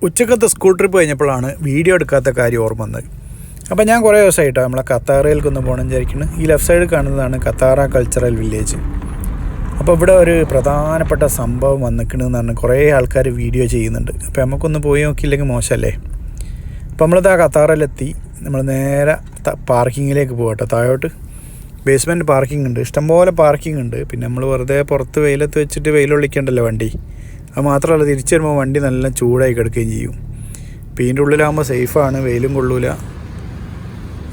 ഉച്ചക്കത്തെ school trip കഴിഞ്ഞപ്പോഴാണ് video എടുക്കാത്ത കാര്യം ഓർമ്മ വന്നത്. അപ്പോൾ ഞാൻ കുറേ ദിവസമായിട്ടോ നമ്മളെ കത്താറയിലേക്കൊന്ന് പോകണം വിചാരിക്കുന്നത്. ഈ ലെഫ്റ്റ് സൈഡിൽ കാണുന്നതാണ് കത്താറ കൾച്ചറൽ വില്ലേജ്. അപ്പോൾ ഇവിടെ ഒരു പ്രധാനപ്പെട്ട സംഭവം വന്നിക്കണമെന്ന് പറഞ്ഞാൽ കുറേ ആൾക്കാർ വീഡിയോ ചെയ്യുന്നുണ്ട്. അപ്പോൾ നമുക്കൊന്ന് പോയി നോക്കിയില്ലെങ്കിൽ മോശമല്ലേ. അപ്പോൾ നമ്മളിത് ആ കത്താറയിലെത്തി. നമ്മൾ നേരെ പാർക്കിങ്ങിലേക്ക് പോകട്ടോ. താഴോട്ട് ബേസ്മെൻറ്റ് പാർക്കിംഗ് ഉണ്ട്, ഇഷ്ടംപോലെ പാർക്കിംഗ് ഉണ്ട്. പിന്നെ നമ്മൾ വെറുതെ പുറത്ത് വെയിലത്ത് വെച്ചിട്ട് വെയിലൊള്ളിക്കണ്ടല്ലോ വണ്ടി. അത് മാത്രമല്ല തിരിച്ചു വരുമ്പോൾ വണ്ടി നല്ല ചൂടായി കിടക്കുകയും ചെയ്യും. അപ്പോൾ ഇതിൻ്റെ ഉള്ളിലാകുമ്പോൾ സേഫാണ്, വെയിലും കൊള്ളൂല.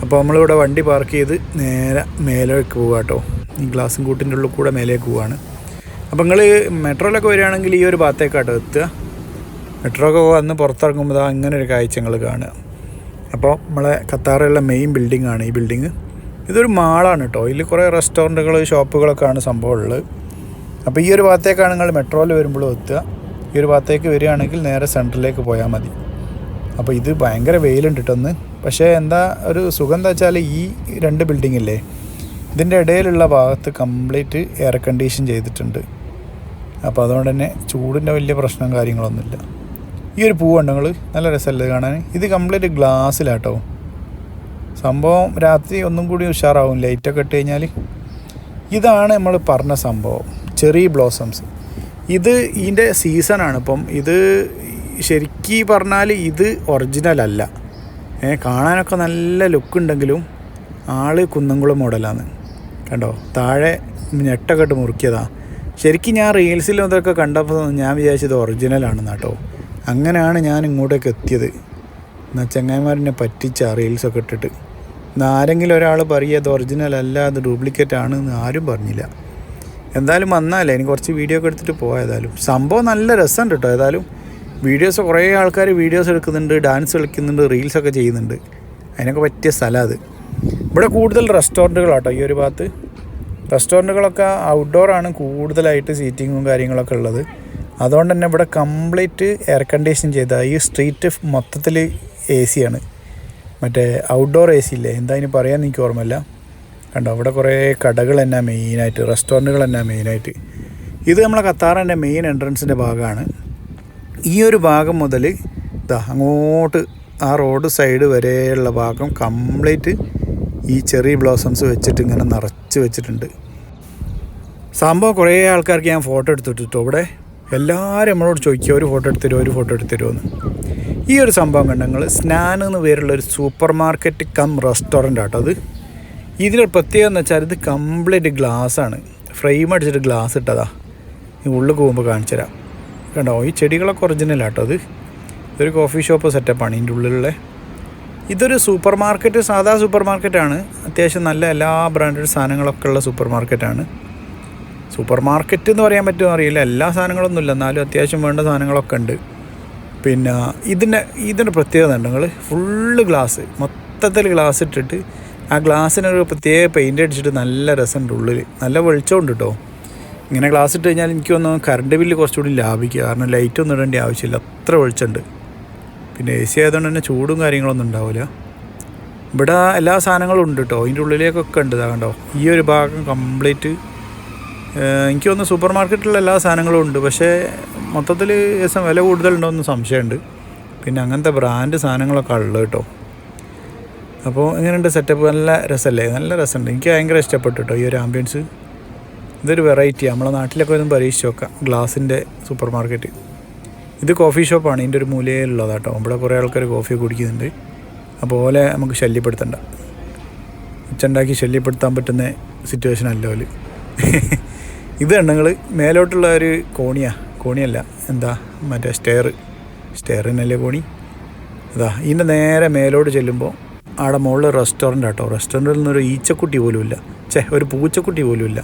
അപ്പോൾ നമ്മളിവിടെ വണ്ടി പാർക്ക് ചെയ്ത് നേരെ മേലേക്ക് പോവുക കേട്ടോ. ഈ ഗ്ലാസും കൂട്ടിൻ്റെ ഉള്ളിൽ കൂടെ മേലേക്ക് പോവുകയാണ്. അപ്പോൾ നിങ്ങൾ മെട്രോയിലൊക്കെ വരികയാണെങ്കിൽ ഈ ഒരു ഭാഗത്തേക്കാട്ടോ എത്തുക. മെട്രോ ഒക്കെ വന്ന് പുറത്തിറങ്ങുമ്പോൾ ഇങ്ങനെ ഒരു കാഴ്ച നിങ്ങൾ കാണുക. അപ്പോൾ നമ്മളെ കത്താറയുള്ള മെയിൻ ബിൽഡിംഗ് ആണ് ഈ ബിൽഡിങ്. ഇതൊരു മാളാണ് കേട്ടോ. ഇതിൽ കുറേ റെസ്റ്റോറൻറ്റുകൾ ഷോപ്പുകളൊക്കെയാണ് സംഭവമുള്ളത്. അപ്പോൾ ഈ ഒരു ഭാഗത്തേക്കാണ് നിങ്ങൾ മെട്രോയിൽ വരുമ്പോഴും എത്തുക. ഈ ഒരു ഭാഗത്തേക്ക് വരികയാണെങ്കിൽ നേരെ സെൻറ്ററിലേക്ക് പോയാൽ മതി. അപ്പോൾ ഇത് ഭയങ്കര വെയിലുണ്ട് കേട്ടൊന്ന്. പക്ഷേ എന്താ ഒരു സുഖം എന്താ വെച്ചാൽ ഈ രണ്ട് ബിൽഡിംഗ് ഇല്ലേ, ഇതിൻ്റെ ഇടയിലുള്ള ഭാഗത്ത് കംപ്ലീറ്റ് എയർ കണ്ടീഷൻ ചെയ്തിട്ടുണ്ട്. അപ്പോൾ അതുകൊണ്ട് തന്നെ ചൂടിൻ്റെ വലിയ പ്രശ്നം കാര്യങ്ങളൊന്നുമില്ല. ഈ ഒരു പൂവുണ്ട് നിങ്ങൾ, നല്ല രസമല്ലേ കാണാൻ. ഇത് കംപ്ലീറ്റ് ഗ്ലാസ്സിലാട്ടോ സംഭവം. രാത്രി ഒന്നും കൂടി ഉഷാറാവും ലൈറ്റൊക്കെ ഇട്ട് കഴിഞ്ഞാൽ. ഇതാണ് നമ്മൾ പറഞ്ഞ സംഭവം, ചെറി ബ്ലോസംസ്. ഇത് ഇതിൻ്റെ സീസണാണ് ഇപ്പം. ഇത് ശരിക്കും പറഞ്ഞാൽ ഇത് ഒറിജിനലല്ല. കാണാനൊക്കെ നല്ല ലുക്കുണ്ടെങ്കിലും ആള് കുന്നംകുളം മോഡലാണ്. കണ്ടോ, താഴെ ഞെട്ടൊക്കെ ഇട്ട് മുറുക്കിയതാണ്. ശരിക്കും ഞാൻ റീൽസിലും ഇതൊക്കെ കണ്ടപ്പോൾ ഞാൻ വിചാരിച്ചത് ഒറിജിനലാണെന്ന് കേട്ടോ. അങ്ങനെയാണ് ഞാൻ ഇങ്ങോട്ടേക്ക് എത്തിയത്. എന്നാൽ ചങ്ങായിമാരെന്നെ പറ്റിച്ച റീൽസൊക്കെ ഇട്ടിട്ട്. ആരെങ്കിലും ഒരാൾ പറയുക അത് ഒറിജിനൽ അല്ല, അത് ഡ്യൂപ്ലിക്കേറ്റ് ആണ് എന്ന് ആരും പറഞ്ഞില്ല. എന്തായാലും വന്നാലേ എനിക്ക് കുറച്ച് വീഡിയോ ഒക്കെ എടുത്തിട്ട് പോയതായാലും. സംഭവം നല്ല രസമുണ്ട് കേട്ടോ. ഏതായാലും വീഡിയോസ് കുറേ ആൾക്കാർ വീഡിയോസ് എടുക്കുന്നുണ്ട്, ഡാൻസ് കളിക്കുന്നുണ്ട്, റീൽസൊക്കെ ചെയ്യുന്നുണ്ട്. അതിനൊക്കെ പറ്റിയ സ്ഥലം അത്. ഇവിടെ കൂടുതൽ റെസ്റ്റോറൻറ്റുകളാട്ടോ ഈ ഒരു ഭാഗത്ത്. റെസ്റ്റോറൻറ്റുകളൊക്കെ ഔട്ട്ഡോറാണ് കൂടുതലായിട്ട് സീറ്റിങ്ങും കാര്യങ്ങളൊക്കെ ഉള്ളത്. അതുകൊണ്ട് തന്നെ ഇവിടെ കംപ്ലീറ്റ് എയർ കണ്ടീഷൻ ചെയ്ത ഈ സ്ട്രീറ്റ് മൊത്തത്തിൽ AC ആണ്. മറ്റേ ഔട്ട്ഡോർ AC ഇല്ലേ, എന്താ അതിന് പറയാൻ എനിക്ക് ഓർമ്മയില്ല. കണ്ടോ, അവിടെ കുറേ കടകൾ തന്നെ മെയിനായിട്ട്, റെസ്റ്റോറൻറ്റുകൾ തന്നെ മെയിനായിട്ട്. ഇത് നമ്മളെ ഖത്താറിൻ്റെ മെയിൻ എൻട്രൻസിൻ്റെ ഭാഗമാണ്. ഈ ഒരു ഭാഗം മുതൽ ഇതാ അങ്ങോട്ട് ആ റോഡ് സൈഡ് വരെയുള്ള ഭാഗം കംപ്ലീറ്റ് ഈ ചെറി ബ്ലോസംസ് വെച്ചിട്ട് ഇങ്ങനെ നിറച്ച് വെച്ചിട്ടുണ്ട്. സംഭവം കുറേ ആൾക്കാർക്ക് ഞാൻ ഫോട്ടോ എടുത്തിട്ടോ. ഇവിടെ എല്ലാവരും നമ്മളോട് ചോദിക്കുക ഒരു ഫോട്ടോ എടുത്തരുമോ, ഒരു ഫോട്ടോ എടുത്തരുമോ എന്ന്. ഈ ഒരു സംഭവം കണ്ട നിങ്ങൾ, സ്നാൻ എന്ന് പേരുള്ളൊരു സൂപ്പർ മാർക്കറ്റ് കം റെസ്റ്റോറൻ്റ് ആട്ടോ അത്. ഇതിനൊരു പ്രത്യേകത എന്ന് വെച്ചാൽ ഇത് കംപ്ലീറ്റ് ഗ്ലാസ്സാണ്, ഫ്രെയിം അടിച്ചിട്ട് ഗ്ലാസ് ഇട്ടതാ. ഈ ഉള്ളിൽ പോകുമ്പോൾ കാണിച്ചു തരാം. കണ്ടോ, ഈ ചെടികളൊക്കെ ഒറിജിനലാട്ടോ അത്. ഇതൊരു കോഫി ഷോപ്പ് സെറ്റപ്പാണ് ഇതിൻ്റെ ഉള്ളിലുള്ള. ഇതൊരു സൂപ്പർ മാർക്കറ്റ്, സാധാ സൂപ്പർ മാർക്കറ്റാണ്. അത്യാവശ്യം നല്ല എല്ലാ ബ്രാൻഡഡ് സാധനങ്ങളൊക്കെ ഉള്ള സൂപ്പർ മാർക്കറ്റാണ്. സൂപ്പർ മാർക്കറ്റ് എന്ന് പറയാൻ പറ്റുമോ അറിയില്ല, എല്ലാ സാധനങ്ങളൊന്നുമില്ല, എന്നാലും അത്യാവശ്യം വേണ്ട സാധനങ്ങളൊക്കെ ഉണ്ട്. പിന്നെ ഇതിൻ്റെ പ്രത്യേകത ഉണ്ട് നിങ്ങൾ, ഫുള്ള് ഗ്ലാസ്, മൊത്തത്തിൽ ഗ്ലാസ് ഇട്ടിട്ട് ആ ഗ്ലാസ്സിനൊരു പ്രത്യേക പെയിൻ്റ് അടിച്ചിട്ട് നല്ല രസമുണ്ട്. ഉള്ളിൽ നല്ല വെളിച്ചമുണ്ട് കേട്ടോ. ഇങ്ങനെ ഗ്ലാസ് ഇട്ട് കഴിഞ്ഞാൽ എനിക്ക് തോന്നുന്നു കറണ്ട് ബില്ല് കുറച്ചുകൂടി ലാഭിക്കുക. കാരണം ലൈറ്റൊന്നും ഇടേണ്ട ആവശ്യമില്ല, അത്ര വെളിച്ചമുണ്ട്. പിന്നെ AC ആയതുകൊണ്ട് തന്നെ ചൂടും കാര്യങ്ങളൊന്നും ഉണ്ടാവില്ല. ഇവിടെ എല്ലാ സാധനങ്ങളും ഉണ്ട് കേട്ടോ. അതിൻ്റെ ഉള്ളിലേക്കൊക്കെ ഉണ്ട്. കണ്ടോ, ഈ ഒരു ഭാഗം കംപ്ലീറ്റ് എനിക്ക് തോന്നുന്നു സൂപ്പർ മാർക്കറ്റിലുള്ള എല്ലാ സാധനങ്ങളും ഉണ്ട്. പക്ഷേ മൊത്തത്തിൽ വില കൂടുതലുണ്ടോ എന്ന് സംശയമുണ്ട്. പിന്നെ അങ്ങനത്തെ ബ്രാൻഡ് സാധനങ്ങളൊക്കെ ഉള്ളത് കേട്ടോ. അപ്പോൾ എങ്ങനെയുണ്ട് സെറ്റപ്പ്? നല്ല രസമല്ലേ? നല്ല രസമുണ്ട്. എനിക്ക് ഭയങ്കര ഇഷ്ടപ്പെട്ടു കേട്ടോ ഈ ഒരു ആംബിയൻസ്. ഇതൊരു വെറൈറ്റി, നമ്മളെ നാട്ടിലൊക്കെ ഒന്നും പരീക്ഷിച്ച് നോക്കാം. ഗ്ലാസിൻ്റെ സൂപ്പർ മാർക്കറ്റ്. ഇത് കോഫി ഷോപ്പാണ്, ഇതിൻ്റെ ഒരു മൂലയിലുള്ളത് കേട്ടോ. ഇവിടെ കുറേ ആൾക്കാർ കോഫി കുടിക്കുന്നുണ്ട്. അപ്പോൾ നമുക്ക് ശല്യപ്പെടുത്തണ്ട, ഉച്ചുണ്ടാക്കി ശല്യപ്പെടുത്താൻ പറ്റുന്ന സിറ്റുവേഷൻ അല്ല പോലെ. ഇത് നിങ്ങൾ മേലോട്ടുള്ള ഒരു കോണിയല്ല എന്താ മറ്റേ സ്റ്റെയറിനല്ലേ കോണി. ഇതാ ഇതിൻ്റെ നേരെ മേലോട്ട് ചെല്ലുമ്പോൾ അവിടെ മുകളിൽ റെസ്റ്റോറൻ്റ് ആട്ടോ. റെസ്റ്റോറൻറ്റിൽ നിന്നൊരു ഈച്ചക്കുട്ടി പോലും ഇല്ല, ഒരു പൂച്ചക്കുട്ടി പോലും ഇല്ല.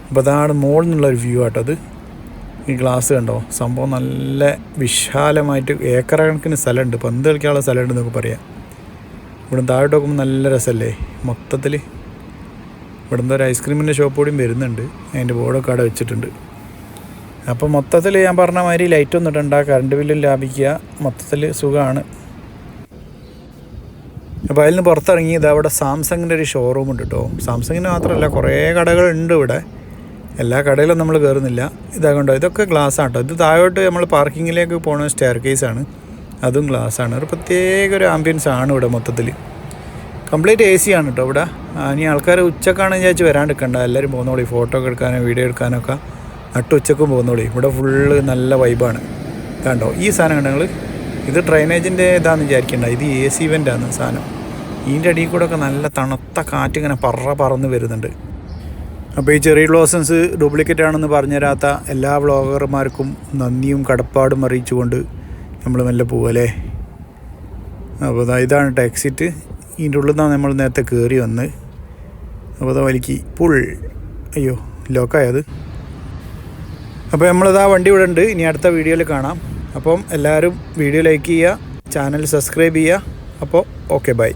അപ്പോൾ അതാണ് മുകളിൽ നിന്നുള്ളൊരു വ്യൂ ആട്ടോ അത്. ഈ ഗ്ലാസ് കണ്ടോ, സംഭവം നല്ല വിശാലമായിട്ട് ഏക്കർ കണക്കിന് സ്ഥലമുണ്ട്, പന്ത് കളിക്കാനുള്ള സ്ഥലമുണ്ട് എന്നൊക്കെ പറയാം. ഇവിടെ താഴോട്ട് നോക്കുമ്പോൾ നല്ല രസമല്ലേ മൊത്തത്തിൽ. ഇവിടെ എന്തോ ഒരു ഐസ്ക്രീമിൻ്റെ ഷോപ്പ് കൂടിയും വരുന്നുണ്ട്, അതിൻ്റെ ബോർഡൊക്കെ അവിടെ വെച്ചിട്ടുണ്ട്. അപ്പോൾ മൊത്തത്തിൽ ഞാൻ പറഞ്ഞ മാതിരി ലൈറ്റൊന്നും ഇടണ്ട, കറണ്ട് ബില്ലും ലാഭിക്കുക, മൊത്തത്തിൽ സുഖമാണ്. അപ്പോൾ അതിൽ നിന്ന് പുറത്തിറങ്ങി ഇത് അവിടെ സാംസങ്ങിൻ്റെ ഒരു ഷോറൂം ഉണ്ട് കേട്ടോ. സാംസങ്ങിന് മാത്രമല്ല കുറേ കടകളുണ്ട് ഇവിടെ. എല്ലാ കടയിലും നമ്മൾ കയറുന്നില്ല. ഇതാകണ്ടോ, ഇതൊക്കെ ഗ്ലാസ് ആട്ടോ. ഇത് താഴോട്ട് നമ്മൾ പാർക്കിങ്ങിലേക്ക് പോകുന്ന സ്റ്റെയർ കേസാണ്. അതും ഗ്ലാസ്സാണ്. ഒരു പ്രത്യേക ഒരു ആംബിയൻസ് ആണ് ഇവിടെ മൊത്തത്തിൽ. കംപ്ലീറ്റ് AC ആണ് കേട്ടോ ഇവിടെ. ഇനി ആൾക്കാർ ഉച്ചക്കാണെന്ന് വിചാരിച്ച് വരാണ്ടിരിക്കണ്ട, എല്ലാവരും പോകുന്നോളി. ഫോട്ടോ ഒക്കെ എടുക്കാനോ വീഡിയോ എടുക്കാനൊക്കെ ഉച്ചക്കും പോകുന്നോളി. ഇവിടെ ഫുള്ള് നല്ല വൈബാണ്. കണ്ടോ ഈ സാധനം കണ്ടോ നിങ്ങൾ? ഇത് ഡ്രൈനേജിൻ്റെ ഇതാണെന്ന് വിചാരിക്കേണ്ട, ഇത് AC വെൻ്റാണ് സാധനം. ഇതിൻ്റെ അടിയിൽ കൂടെ ഒക്കെ നല്ല തണുത്ത കാറ്റ് ഇങ്ങനെ പറന്ന് വരുന്നുണ്ട്. അപ്പോൾ ഈ ചെറി ബ്ലോസംസ് ഡ്യൂപ്ലിക്കേറ്റ് ആണെന്ന് പറഞ്ഞു തരാത്ത എല്ലാ വ്ളോഗർമാർക്കും നന്ദിയും കടപ്പാടും അറിയിച്ചുകൊണ്ട് നമ്മൾ മെല്ലെ പോവല്ലേ. അപ്പോൾ ഇതാണ് എക്സിറ്റ്. ഇതിൻ്റെ ഉള്ളിൽ നിന്നാണ് നമ്മൾ നേരത്തെ കയറി വന്ന്. അപ്പോൾ വലിക്ക് പുൾ, അയ്യോ ലോക്കായത്. അപ്പോൾ നമ്മളിതാ വണ്ടി ഇവിടെ ഉണ്ട്. ഇനി അടുത്ത വീഡിയോയിൽ കാണാം. അപ്പം എല്ലാവരും വീഡിയോ ലൈക്ക് ചെയ്യുക, ചാനൽ സബ്സ്ക്രൈബ് ചെയ്യുക. അപ്പോൾ ഓക്കെ ബൈ.